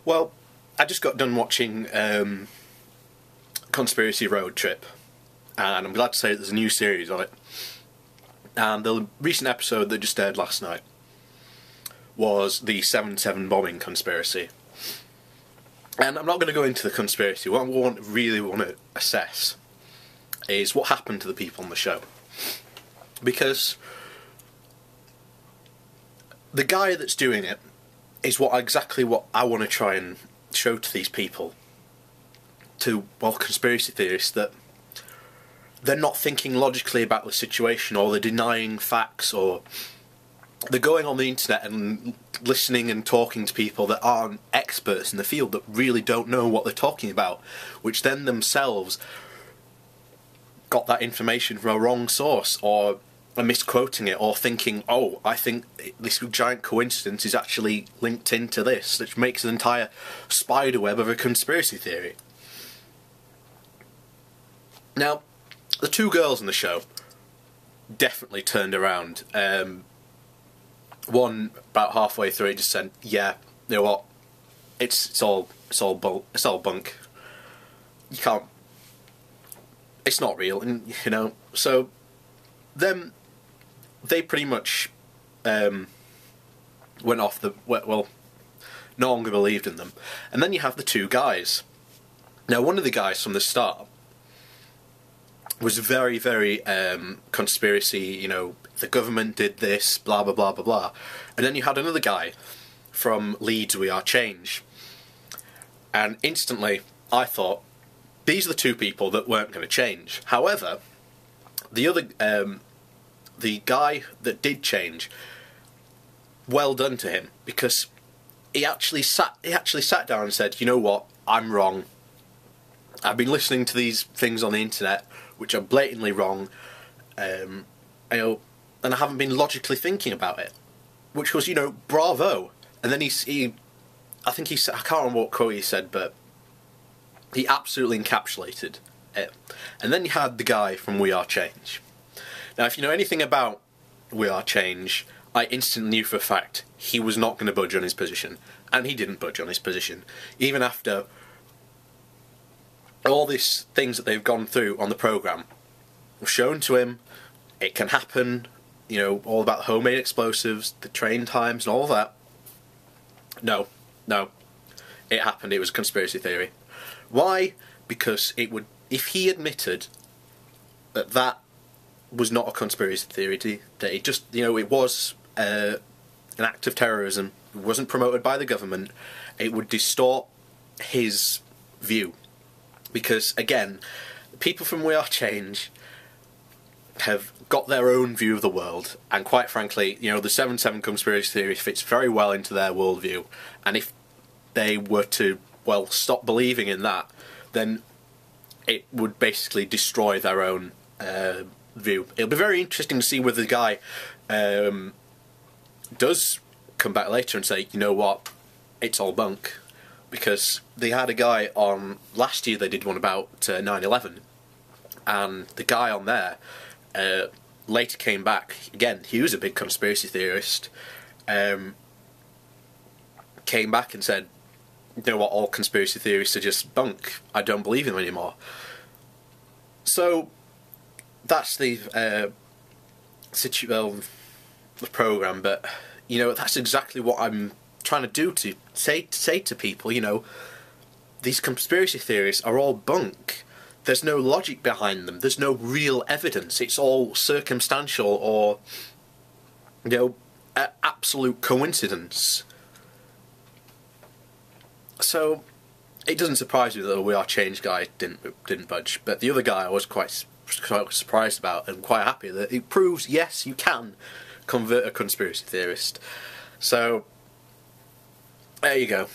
Well, I just got done watching Conspiracy Road Trip, and I'm glad to say that there's a new series on it. And the recent episode that just aired last night was the 7/7 bombing conspiracy. And I'm not going to go into the conspiracy. What I really want to assess is what happened to the people on the show. Because the guy that's doing it is exactly what I want to try and show to these people, to conspiracy theorists, that they're not thinking logically about the situation, or they're denying facts, or they're going on the internet and listening and talking to people that aren't experts in the field, that really don't know what they're talking about, which then themselves got that information from a wrong source, or are misquoting it, or thinking, oh, I think this giant coincidence is actually linked into this, which makes an entire spiderweb of a conspiracy theory. Now, the two girls in the show definitely turned around. One, about halfway through, just said, "Yeah, you know what? It's all bunk. You can't. It's not real." And so then they pretty much went off the no longer believed in them. And then you have the two guys. Now, one of the guys from the start was very, very conspiracy, the government did this, blah, blah, blah, blah, blah. And then you had another guy from Leeds We Are Change. And instantly, I thought, these are the two people that weren't going to change. However, the guy that did change, well done to him, because he actually sat down and said, "You know what, I'm wrong. I've been listening to these things on the internet, which are blatantly wrong, and I haven't been logically thinking about it," which was, bravo. And then I can't remember what quote he said, but he absolutely encapsulated it. And then you had the guy from We Are Change. Now, if you know anything about We Are Change, I instantly knew for a fact he was not going to budge on his position. And he didn't budge on his position. Even after all these things that they've gone through on the programme were shown to him, it can happen, all about homemade explosives, the train times and all that. No, it happened. It was a conspiracy theory. Why? Because if he admitted that was not a conspiracy theory, that it just, it was an act of terrorism, it wasn't promoted by the government, it would distort his view. Because, again, people from We Are Change have got their own view of the world, and quite frankly, the 7/7 conspiracy theory fits very well into their worldview, and if they were to, stop believing in that, then it would basically destroy their own view. It'll be very interesting to see whether the guy does come back later and say, "You know what, it's all bunk." Because they had a guy on last year, they did one about 9/11, and the guy on there later came back again. He was a big conspiracy theorist. Came back and said, "You know what, all conspiracy theorists are just bunk. I don't believe in them anymore." So that's the program, but that's exactly what I'm trying to do, to say to people, these conspiracy theories are all bunk. There's no logic behind them. There's no real evidence. It's all circumstantial or absolute coincidence. So it doesn't surprise me that the We Are Change guy didn't budge, but the other guy I was quite surprised about, and quite happy that it proves, yes, you can convert a conspiracy theorist. So there you go.